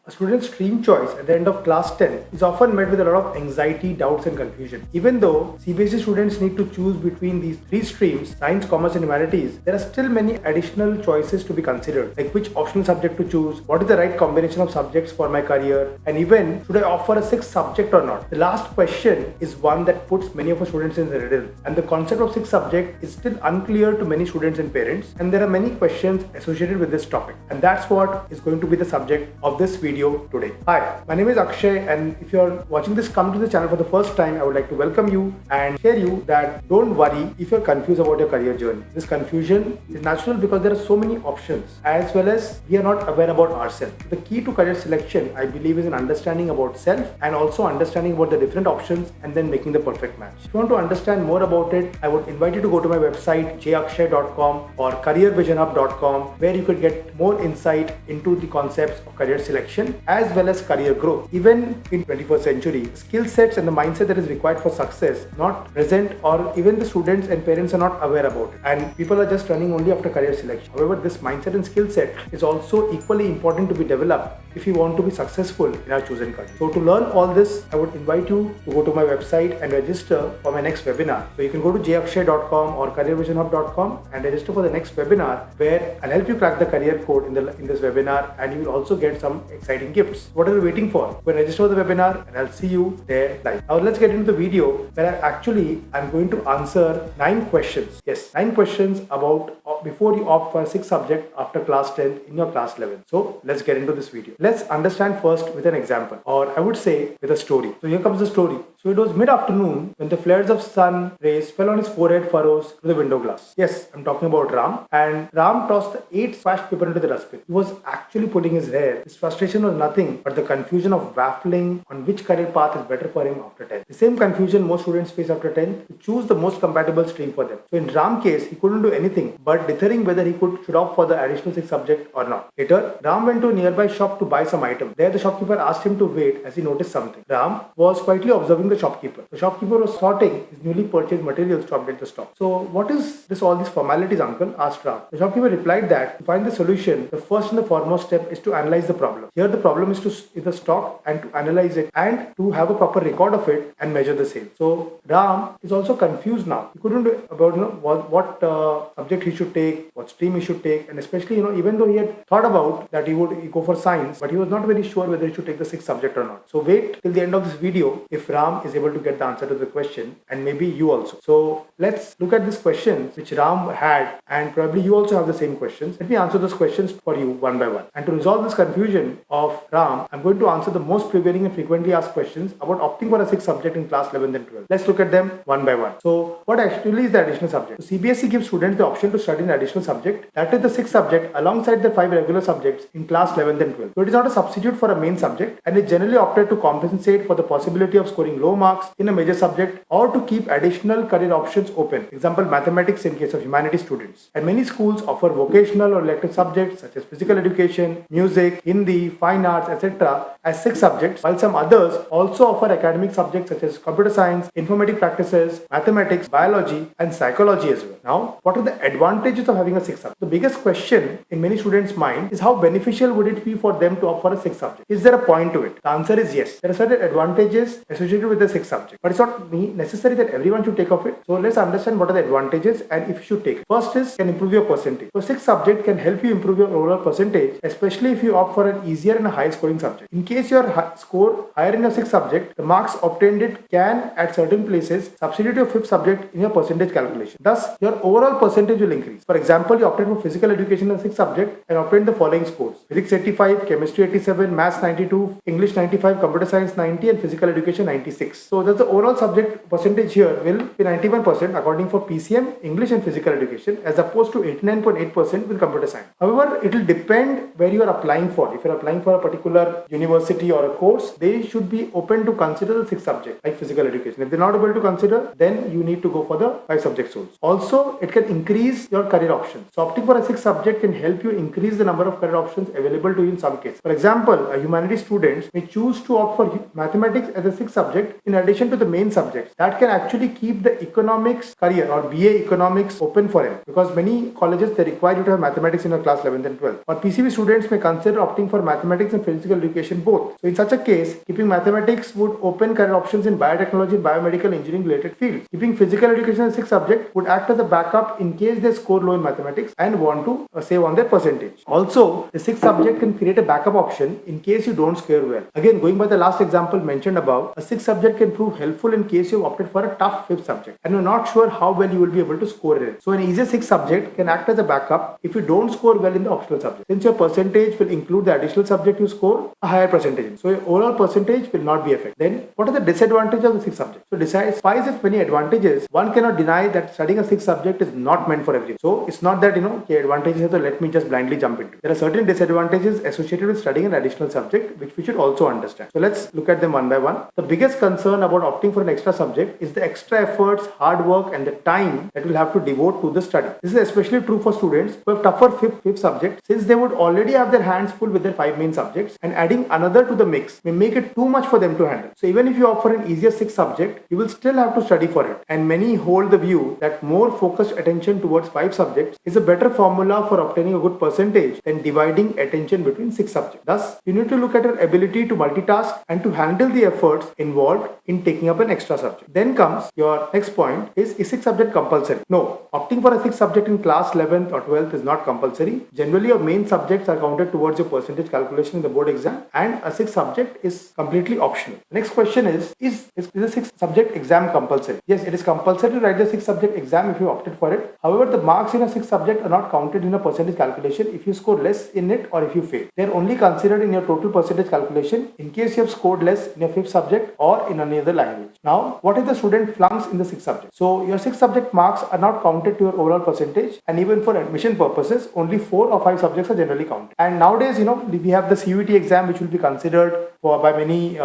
A student's stream choice at the end of class 10 is often met with a lot of anxiety, doubts, and confusion. Even though CBSE students need to choose between these three streams, science, commerce, and humanities, there are still many additional choices to be considered, like which optional subject to choose, what is the right combination of subjects for my career, and even should I offer a sixth subject or not. The last question is one that puts many of our students in the riddle, and the concept of sixth subject is still unclear to many students and parents, and there are many questions associated with this topic, and that's what is going to be the subject of this video today. Hi, my name is Akshay, and if you're watching this come to the channel for the first time, I would like to welcome you and share you that don't worry if you're confused about your career journey. This confusion is natural because there are so many options, as well as we are not aware about ourselves. The key to career selection, I believe, is an understanding about self and also understanding about the different options and then making the perfect match. If you want to understand more about it, I would invite you to go to my website jakshay.com or careervisionhub.com, where you could get more insight into the concepts of career selection as well as career growth. Even in 21st century, skill sets and the mindset that is required for success not present, or even the students and parents are not aware about it, and people are just running only after career selection. However, this mindset and skill set is also equally important to be developed if you want to be successful in our chosen career. So to learn all this, I would invite you to go to my website and register for my next webinar. So you can go to jakshay.com or careervisionhub.com and register for the next webinar, where I'll help you crack the career code in this webinar, and you will also get some exciting gifts. What are you waiting for? Go and register for the webinar, and I'll see you there live. Now let's get into the video where I'm going to answer 9 questions. Yes, 9 questions about before you opt for a sixth subject after class 10 in your class 11. So let's get into this video. Let's understand first with an example, or I would say with a story. So here comes the story. So it was mid-afternoon when the flares of sun rays fell on his forehead furrows through the window glass. Yes, I'm talking about Ram. And Ram tossed the 8 scratch paper into the dustbin. He was actually pulling his hair. His frustration was nothing but the confusion of waffling on which career path is better for him after 10. The same confusion most students face after 10 to choose the most compatible stream for them. So in Ram's case, he couldn't do anything but deterring whether he should opt for the additional sixth subject or not. Later, Ram went to a nearby shop to buy some item. There, the shopkeeper asked him to wait as he noticed something. Ram was quietly observing the shopkeeper. The shopkeeper was sorting his newly purchased materials to update the stock. So what is this, all these formalities, uncle? Asked Ram. The shopkeeper replied that to find the solution, the first and the foremost step is to analyze the problem. Here the problem is the stock and to analyze it and to have a proper record of it and measure the same. So Ram is also confused now. He couldn't do about what subject he should take, what stream he should take, and especially even though he had thought about that he would go for science, but he was not very sure whether he should take the sixth subject or not. So wait till the end of this video if Ram is able to get the answer to the question, and maybe you also. So let's look at these questions which Ram had, and probably you also have the same questions. Let me answer those questions for you one by one. And to resolve this confusion of Ram, I'm going to answer the most prevailing and frequently asked questions about opting for a sixth subject in class 11 and 12. Let's look at them one by one. So what actually is the additional subject? So CBSE gives students the option to study an additional subject, that is the sixth subject, alongside the 5 regular subjects in class 11 and 12. So it is not a substitute for a main subject, and is generally opted to compensate for the possibility of scoring low marks in a major subject, or to keep additional career options open. Example, mathematics in case of humanities students. And many schools offer vocational or elective subjects such as physical education, music, Hindi, fine arts, etc. as sixth subjects, while some others also offer academic subjects such as computer science, informative practices, mathematics, biology, and psychology as well. Now, what are the advantages of having a sixth subject? The biggest question in many students' mind is how beneficial would it be for them to opt for a sixth subject? Is there a point to it? The answer is yes. There are certain advantages associated with the sixth subject, but it's not necessary that everyone should take of it. So let's understand what are the advantages and if you should take it. First is, can improve your percentage. So sixth subject can help you improve your overall percentage, especially if you opt for an easier and a high scoring subject. In case your score higher in your sixth subject, the marks obtained it can at certain places substitute your fifth subject in your percentage calculation. Thus, your overall percentage will increase. For example, you opted for physical education in the sixth subject and obtained the following scores: physics 85, chemistry 87, maths 92, English 95, computer science 90, and physical education 96. So that's the overall subject percentage here will be 91% according for PCM, English, and physical education, as opposed to 89.8% with computer science. However, it will depend where you are applying for. If you are applying for a particular university or a course, they should be open to consider the sixth subject like physical education. If they're not able to consider, then you need to go for the 5 subject source. Also, it can increase your career options. So opting for a sixth subject can help you increase the number of career options available to you in some cases. For example, a humanities student may choose to opt for mathematics as a sixth subject subject in addition to the main subjects, that can actually keep the economics career or BA economics open for him, because many colleges, they require you to have mathematics in your class 11th and 12th. Or PCB students may consider opting for mathematics and physical education both. So in such a case, keeping mathematics would open career options in biotechnology and biomedical engineering related fields. Keeping physical education as a sixth subject would act as a backup in case they score low in mathematics and want to save on their percentage. Also, the sixth subject can create a backup option in case you don't score well. Again, going by the last example mentioned above, a sixth subject can prove helpful in case you have opted for a tough fifth subject and you're not sure how well you will be able to score it. So an easier sixth subject can act as a backup if you don't score well in the optional subject. Since your percentage will include the additional subject you score a higher percentage, so your overall percentage will not be affected. Then what are the disadvantages of the sixth subject? So despite its many advantages, one cannot deny that studying a sixth subject is not meant for everyone. So it's not that okay, advantages are, so let me just blindly jump into. There are certain disadvantages associated with studying an additional subject which we should also understand. So let's look at them one by one. The biggest concern about opting for an extra subject is the extra efforts, hard work and the time that we'll have to devote to the study. This is especially true for students who have tougher fifth subject, since they would already have their hands full with their 5 main subjects, and adding another to the mix may make it too much for them to handle. So even if you opt for an easier sixth subject, you will still have to study for it. And many hold the view that more focused attention towards 5 subjects is a better formula for obtaining a good percentage than dividing attention between 6 subjects. Thus, you need to look at your ability to multitask and to handle the efforts involved in taking up an extra subject. Then comes your next point, is 6 subject compulsory? No, opting for a 6 subject in class 11th or 12th is not compulsory. Generally, your main subjects are counted towards your percentage calculation in the board exam, and a 6th subject is completely optional. The next question is the 6th subject exam compulsory? Yes, it is compulsory to write the 6th subject exam if you opted for it. However, the marks in a 6th subject are not counted in a percentage calculation if you score less in it or if you fail. They are only considered in your total percentage calculation in case you have scored less in your 5th subject or in any other language. Now, what if the student flunks in the 6th subject? So your 6th subject marks are not counted to your overall percentage, and even for admission purposes, only 4 or 5 subjects are generally counted. And nowadays, we have the CUET exam which will be considered by many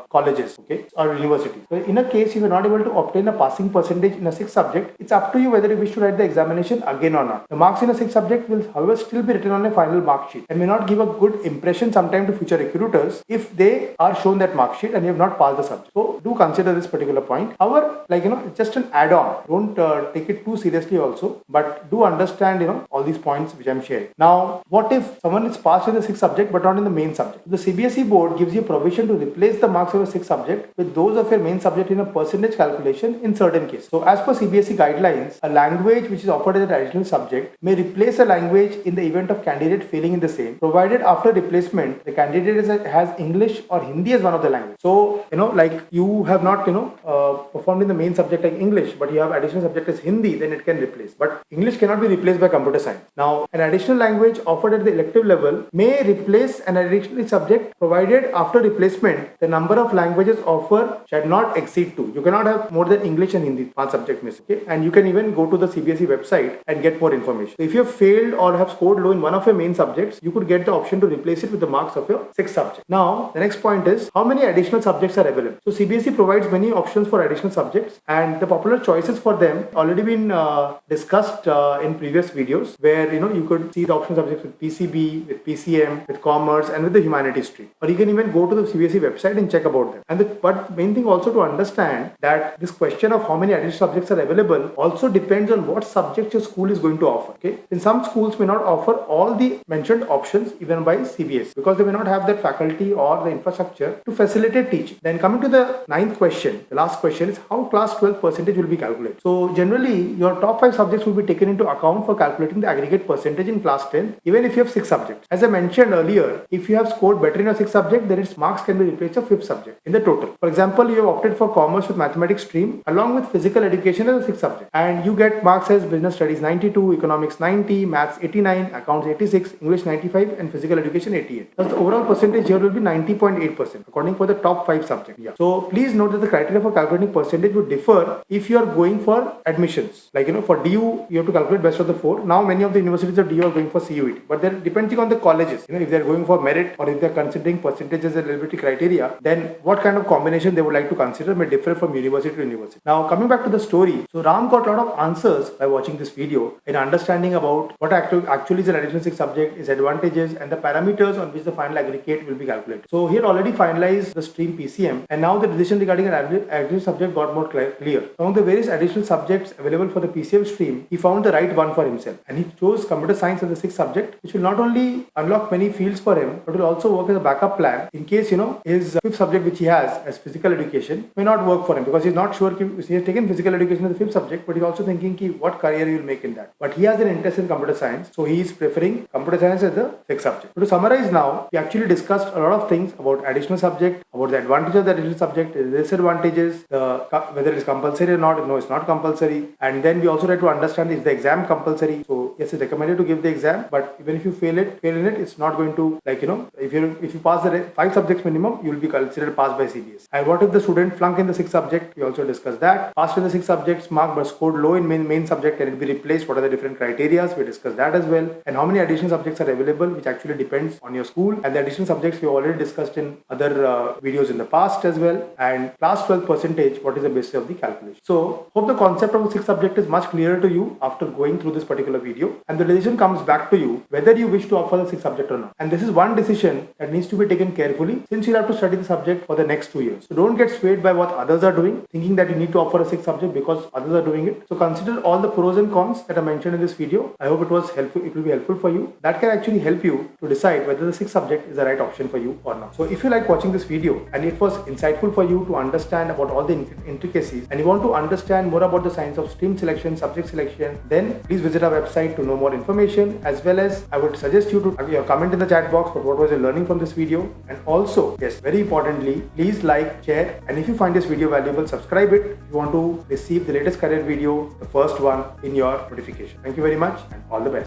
colleges, or universities. So in a case if you are not able to obtain a passing percentage in a 6th subject, it's up to you whether you wish to write the examination again or not. The marks in a 6th subject will, however, still be written on a final mark sheet and may not give a good impression sometime to future recruiters if they are shown that mark sheet and you have not passed the subject. So do consider this particular point. However, it's just an add-on. Don't take it too seriously also, but do understand all these points which I'm sharing. Now, what if someone is passed in the 6th subject but not in the main subject? The CBSE board gives you provision to replace the marks of a 6th subject with those of your main subject in a percentage calculation in certain cases. So as per CBSE guidelines, a language which is offered as an additional subject may replace a language in the event of candidate failing in the same, provided after replacement the candidate has English or Hindi as one of the language. So you have not performed in the main subject like English, but you have additional subject as Hindi, then it can replace. But English cannot be replaced by computer science. Now, an additional language offered at the elective level may replace an additional subject, provided after replacement the number of languages offered shall not exceed 2. You cannot have more than English and Hindi, 5 subject miss. And you can even go to the CBSE website and get more information. So if you have failed or have scored low in one of your main subjects, you could get the option to replace it with the marks of your 6th subject. Now, the next point is how many additional subjects are available. So CBSE provides many options for additional subjects, and the popular choices for them already been discussed in previous videos, where you could see the optional subjects with PCB, with PCM, with commerce, and with the humanities stream. Or you can even go to the CBSE website and check about them. But main thing also to understand that this question of how many additional subjects are available also depends on what subjects your school is going to offer. In some schools may not offer all the mentioned options even by CBSE because they may not have that faculty or the infrastructure to facilitate teaching. Then coming to the 9th question, the last question is how class 12 percentage will be calculated. So generally your top 5 subjects will be taken into account for calculating the aggregate percentage in class 10, even if you have 6 subjects. As I mentioned earlier, if you have scored better in a 6th subject, then its marks can be replaced a 5th subject in the total. For example, you have opted for commerce with mathematics stream along with physical education as a 6th subject, and you get marks as business studies 92, economics 90, maths 89, accounts 86, English 95, and physical education 88. Thus the overall percentage here will be 90.8% according for the top 5 subjects. So please note that the criteria for calculating percentage would differ if you are going for admissions. For DU, you have to calculate best of the 4. Now many of the universities of DU are going for CUET, but they're depending on the colleges. If they're going for merit or if they're considering percentages the eligibility criteria, then what kind of combination they would like to consider may differ from university to university. Now, coming back to the story, so Ram got a lot of answers by watching this video in understanding about what actually is an additional 6 subject, its advantages, and the parameters on which the final aggregate will be calculated. So he had already finalized the stream PCM, and now the decision regarding an additional subject got more clear. Among the various additional subjects available for the PCM stream, he found the right one for himself, and he chose computer science as the 6th subject, which will not only unlock many fields for him, but will also work as a backup plan in case his 5th subject which he has as physical education may not work for him, because he's not sure. He has taken physical education as the 5th subject, but he's also thinking what career he will make in that. But he has an interest in computer science, so he is preferring computer science as the 6th subject. So to summarize now, we actually discussed a lot of things about additional subject, about the advantages of the additional subject, the disadvantages, whether it is compulsory or not. No, it's not compulsory. And then we also try to understand, is the exam compulsory? So yes, it's recommended to give the exam, but even if you fail in it, it's not going to, if you pass the 5 subjects minimum, you will be considered passed by CBS. And what if the student flunk in the 6th subject? We also discussed that. Passed in the 6 subjects, marked but scored low in main subject, can it be replaced? What are the different criteria? We discussed that as well. And how many additional subjects are available, which actually depends on your school. And the additional subjects we already discussed in other videos in the past as well. And class 12 percentage, what is the basis of the calculation. So hope the concept of the 6th subject is much clearer to you after going through this particular video, and the decision comes back to you whether you wish to offer the 6th subject or not. And this is one decision that needs to be taken carefully, since you'll have to study the subject for the next 2 years. So don't get swayed by what others are doing, thinking that you need to offer a 6th subject because others are doing it. So consider all the pros and cons that are mentioned in this video. I hope it was helpful. It will be helpful for you. That can actually help you to decide whether the 6th subject is the right option for you or not. So if you like watching this video and it was insightful for you to understand about all the intricacies, and you want to understand more about the science of stream selection, subject selection, then please visit our website to know more information, as well as I would suggest you to comment in the chat box about what was your learning from this video. And also, yes, very importantly, please like, share, and if you find this video valuable, subscribe it if you want to receive the latest career video, the first one in your notification. Thank you very much and all the best.